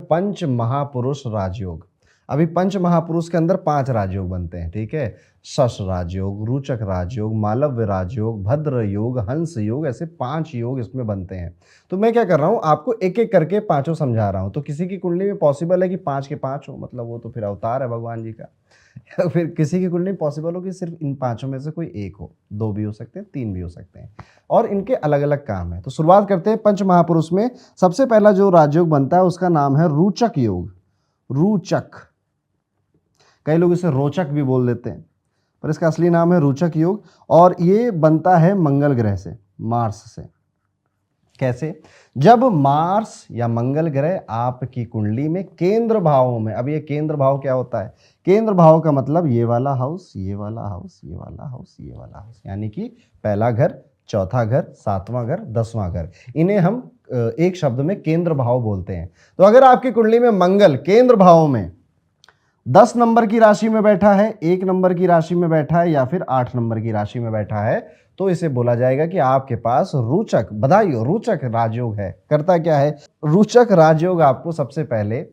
पंच महापुरुष राजयोग। अभी पंच महापुरुष के अंदर 5 राजयोग बनते हैं, ठीक है। शश राजयोग, रोचक राजयोग, मालव्य राजयोग, भद्र योग, हंस योग, ऐसे 5 योग इसमें बनते हैं। तो मैं क्या कर रहा हूँ, आपको एक एक करके पांचों समझा रहा हूँ। तो किसी की कुंडली में पॉसिबल है कि 5 के 5 हो, मतलब वो तो फिर अवतार है भगवान जी का। या फिर किसी की कुंडली में पॉसिबल हो कि सिर्फ इन पांचों में से कोई एक हो, 2 भी हो सकते हैं, 3 भी हो सकते हैं, और इनके अलग अलग काम है। तो शुरुआत करते हैं पंच महापुरुष में। सबसे पहला जो राजयोग बनता है उसका नाम है रोचक योग। रोचक, कई लोग इसे रोचक भी बोल देते हैं, पर इसका असली नाम है रोचक योग। और ये बनता है मंगल ग्रह से, मार्स से। कैसे? जब मार्स या मंगल ग्रह आपकी कुंडली में केंद्र भावों में, अब ये केंद्र भाव क्या होता है? केंद्र भाव का मतलब ये वाला हाउस, ये वाला हाउस, ये वाला हाउस, ये वाला हाउस, यानी कि पहला घर, चौथा घर, 7वां घर, 10वां घर, इन्हें हम एक शब्द में केंद्र भाव बोलते हैं। तो अगर आपकी कुंडली में मंगल केंद्र भाव में 10 नंबर की राशि में बैठा है, 1 नंबर की राशि में बैठा है, या फिर 8 नंबर की राशि में बैठा है, तो इसे बोला जाएगा कि आपके पास रोचक, बधाई हो, रोचक राजयोग है। करता क्या है? रोचक राजयोग आपको सबसे पहले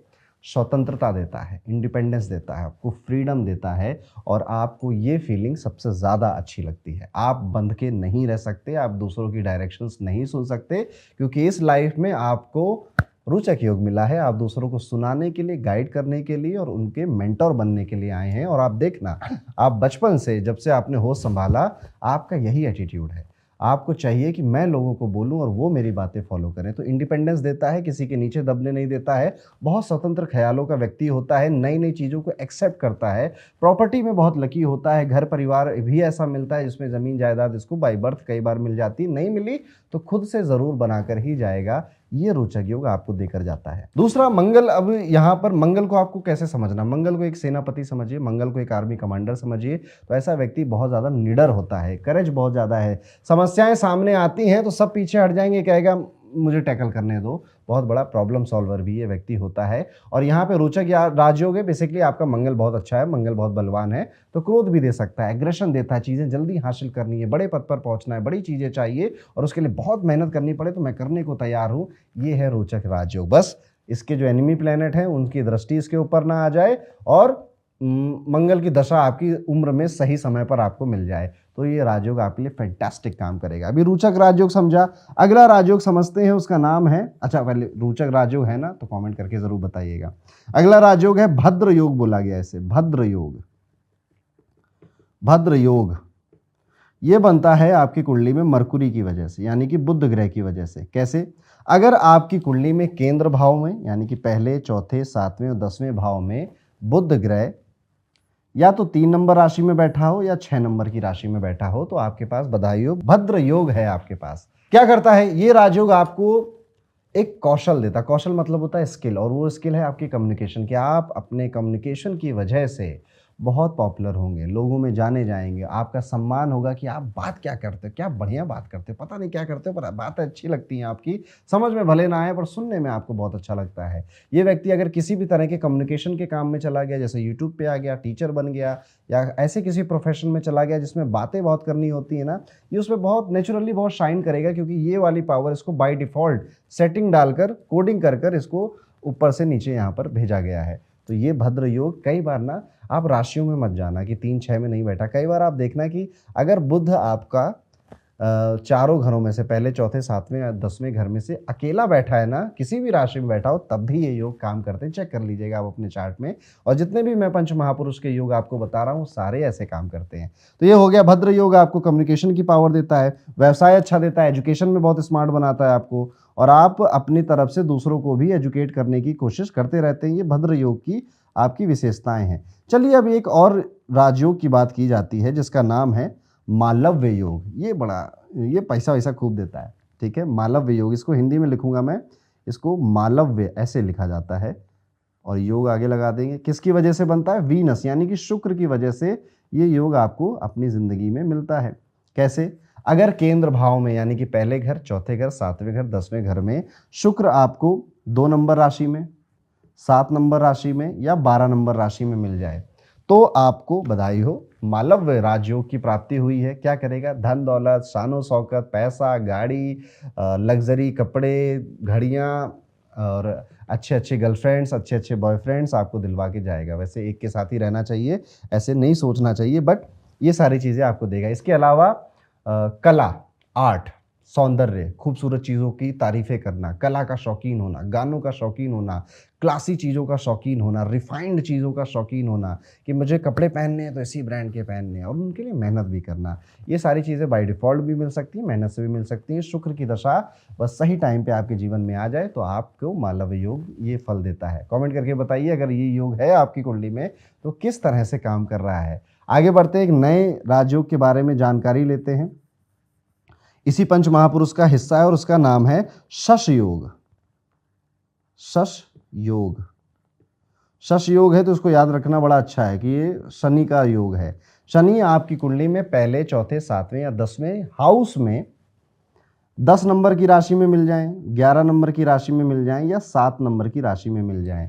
स्वतंत्रता देता है, इंडिपेंडेंस देता है, आपको फ्रीडम देता है, और आपको ये फीलिंग सबसे ज़्यादा अच्छी लगती है। आप बंध के नहीं रह सकते, आप दूसरों की डायरेक्शंस नहीं सुन सकते, क्योंकि इस लाइफ में आपको रोचक योग मिला है। आप दूसरों को सुनाने के लिए, गाइड करने के लिए और उनके मेंटोर बनने के लिए आए हैं। और आप देखना, आप बचपन से, जब से आपने होश संभाला, आपका यही एटीट्यूड है। आपको चाहिए कि मैं लोगों को बोलूं और वो मेरी बातें फॉलो करें। तो इंडिपेंडेंस देता है, किसी के नीचे दबने नहीं देता है, बहुत स्वतंत्र ख्यालों का व्यक्ति होता है, नई नई चीज़ों को एक्सेप्ट करता है। प्रॉपर्टी में बहुत लकी होता है, घर परिवार भी ऐसा मिलता है जिसमें ज़मीन जायदाद इसको बाई बर्थ कई बार मिल जाती, नहीं मिली तो खुद से ज़रूर बनाकर ही जाएगा। ये रोचक योग आपको देकर जाता है। दूसरा मंगल। अब यहाँ पर मंगल को आपको कैसे समझना? मंगल को एक सेनापति समझिए, मंगल को एक आर्मी कमांडर समझिए। तो ऐसा व्यक्ति बहुत ज़्यादा निडर होता है, करेज बहुत ज़्यादा है। समस्याएं सामने आती हैं तो सब पीछे हट जाएंगे, कहेगा मुझे टैकल करने दो। बहुत बड़ा प्रॉब्लम सॉल्वर भी ये व्यक्ति होता है। और यहाँ पे रोचक या राजयोग है, बेसिकली आपका मंगल बहुत अच्छा है, मंगल बहुत बलवान है, तो क्रोध भी दे सकता है, एग्रेशन देता है, चीज़ें जल्दी हासिल करनी है, बड़े पद पर पहुंचना है, बड़ी चीज़ें चाहिए और उसके लिए बहुत मेहनत करनी पड़े तो मैं करने को तैयार हूँ। ये है रोचक राजयोग। बस इसके जो एनिमी प्लैनेट हैं उनकी दृष्टि इसके ऊपर ना आ जाए और मंगल की दशा आपकी उम्र में सही समय पर आपको मिल जाए, तो ये राजयोग आपके लिए फैंटास्टिक काम करेगा। अभी रोचक राजयोग समझा, अगला राजयोग समझते हैं, उसका नाम है, अच्छा पहले रोचक राजयोग है ना, तो कमेंट करके जरूर बताइएगा। अगला राजयोग है भद्र योग, बोला गया इसे भद्र योग। भद्र योग ये बनता है आपकी कुंडली में मरकुरी की वजह से, यानी कि बुध ग्रह की वजह से। कैसे? अगर आपकी कुंडली में केंद्र भाव में, यानी कि पहले, चौथे, 7वें और 10वें भाव में बुध ग्रह या तो 3 नंबर राशि में बैठा हो या 6 नंबर की राशि में बैठा हो, तो आपके पास बधाई हो, भद्र योग है आपके पास। क्या करता है ये राजयोग? आपको एक कौशल देता है। कौशल मतलब होता है स्किल, और वो स्किल है आपकी कम्युनिकेशन, कि आप अपने कम्युनिकेशन की वजह से बहुत पॉपुलर होंगे, लोगों में जाने जाएंगे, आपका सम्मान होगा कि आप बात क्या करते हो, क्या बढ़िया बात करते हो, पता नहीं क्या करते हो पर बातें अच्छी लगती हैं आपकी, समझ में भले ना आए पर सुनने में आपको बहुत अच्छा लगता है। ये व्यक्ति अगर किसी भी तरह के कम्युनिकेशन के काम में चला गया, जैसे यूट्यूब पे आ गया, टीचर बन गया, या ऐसे किसी प्रोफेशन में चला गया जिसमें बातें बहुत करनी होती है ना, ये उसमें बहुत नेचुरली बहुत शाइन करेगा, क्योंकि ये वाली पावर इसको बाय डिफ़ॉल्ट सेटिंग डालकर, कोडिंग कर कर इसको ऊपर से नीचे यहाँ पर भेजा गया है। तो ये भद्र योग, कई बार ना आप राशियों में मत जाना कि 3-6 में नहीं बैठा, कई बार आप देखना कि अगर बुध आपका चारों घरों में से, पहले, चौथे, 7वें या 10वें घर में से अकेला बैठा है ना, किसी भी राशि में बैठा हो, तब भी ये योग काम करते हैं। चेक कर लीजिएगा आप अपने चार्ट में, और जितने भी मैं पंच महापुरुष के योग आपको बता रहा हूँ सारे ऐसे काम करते हैं। तो ये हो गया भद्र योग, आपको कम्युनिकेशन की पावर देता है, व्यवसाय अच्छा देता है, एजुकेशन में बहुत स्मार्ट बनाता है आपको, और आप अपनी तरफ से दूसरों को भी एजुकेट करने की कोशिश करते रहते हैं। ये भद्र योग की आपकी विशेषताएं हैं। चलिए अब एक और राजयोग की बात की जाती है जिसका नाम है मालव्य योग। ये पैसा वैसा खूब देता है, ठीक है। मालव्य योग, इसको हिंदी में लिखूंगा मैं, इसको मालव्य ऐसे लिखा जाता है, और योग आगे लगा देंगे। किसकी वजह से बनता है? वीनस, यानी कि शुक्र की वजह से ये योग आपको अपनी जिंदगी में मिलता है। कैसे? अगर केंद्र भाव में, यानी कि पहले घर, चौथे घर, 7वें घर, 10वें घर में शुक्र आपको 2 नंबर राशि में, 7 नंबर राशि में या 12 नंबर राशि में मिल जाए, तो आपको बधाई हो, मालव्य राजयोग की प्राप्ति हुई है। क्या करेगा? धन दौलत, शानो शौकत, पैसा, गाड़ी, लग्जरी कपड़े, घड़ियाँ, और अच्छे अच्छे गर्लफ्रेंड्स, अच्छे अच्छे बॉयफ्रेंड्स आपको दिलवा के जाएगा। वैसे एक के साथ ही रहना चाहिए, ऐसे नहीं सोचना चाहिए, बट ये सारी चीज़ें आपको देगा। इसके अलावा कला, आर्ट, सौंदर्य, खूबसूरत चीज़ों की तारीफ़ें करना, कला का शौकीन होना, गानों का शौकीन होना, क्लासी चीज़ों का शौकीन होना, रिफाइंड चीज़ों का शौकीन होना कि मुझे कपड़े पहनने हैं तो इसी ब्रांड के पहनने हैं और उनके लिए मेहनत भी करना। ये सारी चीज़ें बाय डिफ़ॉल्ट भी मिल सकती हैं, मेहनत से भी मिल सकती हैं। शुक्र की दशा बस सही टाइम पे आपके जीवन में आ जाए तो आपको मालव्य योग ये फल देता है। कमेंट करके बताइए अगर ये योग है आपकी कुंडली में तो किस तरह से काम कर रहा है। आगे बढ़ते एक नए राजयोग के बारे में जानकारी लेते हैं। इसी पंच महापुरुष का हिस्सा है और उसका नाम है शश योग। शश योग, शश योग है तो उसको याद रखना बड़ा अच्छा है कि ये शनि का योग है। शनि आपकी कुंडली में पहले, चौथे, सातवें या 10वें हाउस में 10 नंबर की राशि में मिल जाएं, 11 नंबर की राशि में मिल जाएं या 7 नंबर की राशि में मिल जाएं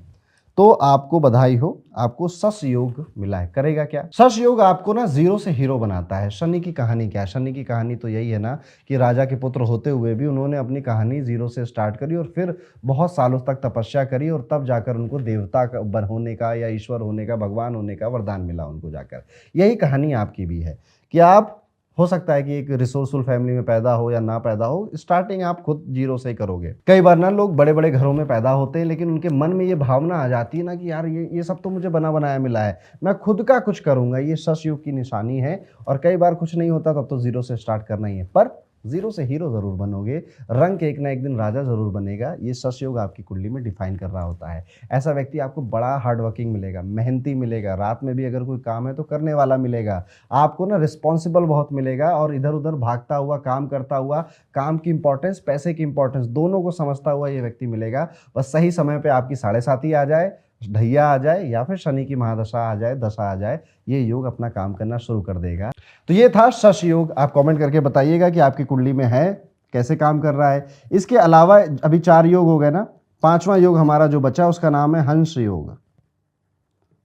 तो आपको बधाई हो, आपको शश योग मिला है। करेगा क्या? शश योग आपको ना जीरो से हीरो बनाता है। शनि की कहानी क्या है? शनि की कहानी तो यही है ना कि राजा के पुत्र होते हुए भी उन्होंने अपनी कहानी जीरो से स्टार्ट करी और फिर बहुत सालों तक तपस्या करी और तब जाकर उनको देवता होने का या ईश्वर होने का, भगवान होने का वरदान मिला उनको जाकर। यही कहानी आपकी भी है कि आप हो सकता है कि एक रिसोर्सफुल फैमिली में पैदा हो या ना पैदा हो, स्टार्टिंग आप खुद जीरो से ही करोगे। कई बार ना लोग बड़े बड़े घरों में पैदा होते हैं लेकिन उनके मन में ये भावना आ जाती है ना कि यार ये सब तो मुझे बना बनाया मिला है, मैं खुद का कुछ करूंगा। ये शश योग की निशानी है और कई बार कुछ नहीं होता तब तो जीरो से स्टार्ट करना ही है, पर जीरो से हीरो जरूर बनोगे, रंग के एक ना एक दिन राजा जरूर बनेगा। ये शश योग आपकी कुंडली में डिफाइन कर रहा होता है। ऐसा व्यक्ति आपको बड़ा हार्ड वर्किंग मिलेगा, मेहनती मिलेगा, रात में भी अगर कोई काम है तो करने वाला मिलेगा, आपको ना रिस्पॉन्सिबल बहुत मिलेगा और इधर उधर भागता हुआ, काम करता हुआ, काम की इंपॉर्टेंस, पैसे की इंपॉर्टेंस दोनों को समझता हुआ ये व्यक्ति मिलेगा। बस सही समय पे आपकी 7.5 आ जाए, ढैया आ जाए या फिर शनि की महादशा आ जाए, दशा आ जाए, ये योग अपना काम करना शुरू कर देगा। तो ये था शश योग। आप कमेंट करके बताइएगा कि आपकी कुंडली में है, कैसे काम कर रहा है। इसके अलावा अभी 4 योग हो गए ना, 5वां योग हमारा जो बचा उसका नाम है हंस योग।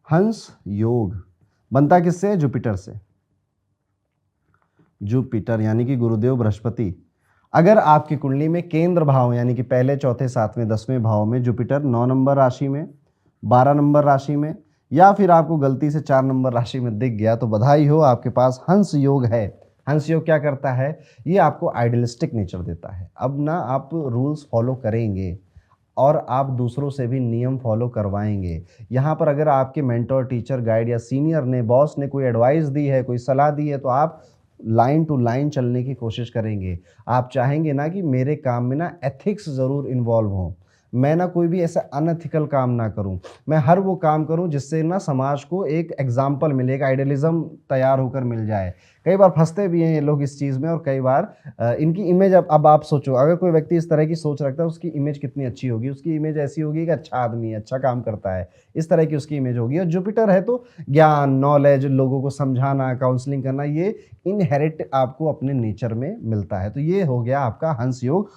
हंस योग बनता किससे? जुपिटर से। जुपिटर यानी कि गुरुदेव बृहस्पति। अगर आपकी कुंडली में केंद्र भाव यानी कि पहले, चौथे, सातवें, 10वें भाव में जुपिटर 9 नंबर राशि में, 12 नंबर राशि में या फिर आपको गलती से 4 नंबर राशि में दिख गया तो बधाई हो, आपके पास हंस योग है। हंस योग क्या करता है? ये आपको आइडियलिस्टिक नेचर देता है। अब ना आप रूल्स फॉलो करेंगे और आप दूसरों से भी नियम फॉलो करवाएंगे। यहाँ पर अगर आपके मेंटर, टीचर, गाइड या सीनियर ने, बॉस ने कोई एडवाइस दी है, कोई सलाह दी है तो आप लाइन टू लाइन चलने की कोशिश करेंगे। आप चाहेंगे ना कि मेरे काम में ना एथिक्स ज़रूर इन्वॉल्व हों, मैं ना कोई भी ऐसा अनएथिकल काम ना करूं, मैं हर वो काम करूं जिससे ना समाज को एक एग्जाम्पल मिले, एक आइडियलिज्म तैयार होकर मिल जाए। कई बार फंसते भी हैं ये लोग इस चीज़ में और कई बार इनकी इमेज, अब आप सोचो अगर कोई व्यक्ति इस तरह की सोच रखता है उसकी इमेज कितनी अच्छी होगी। उसकी इमेज ऐसी होगी कि अच्छा आदमी है, अच्छा काम करता है, इस तरह की उसकी इमेज होगी। और जुपिटर है तो ज्ञान, नॉलेज, लोगों को समझाना, काउंसलिंग करना, ये इनहेरिट आपको अपने नेचर में मिलता है। तो ये हो गया आपका हंस योग।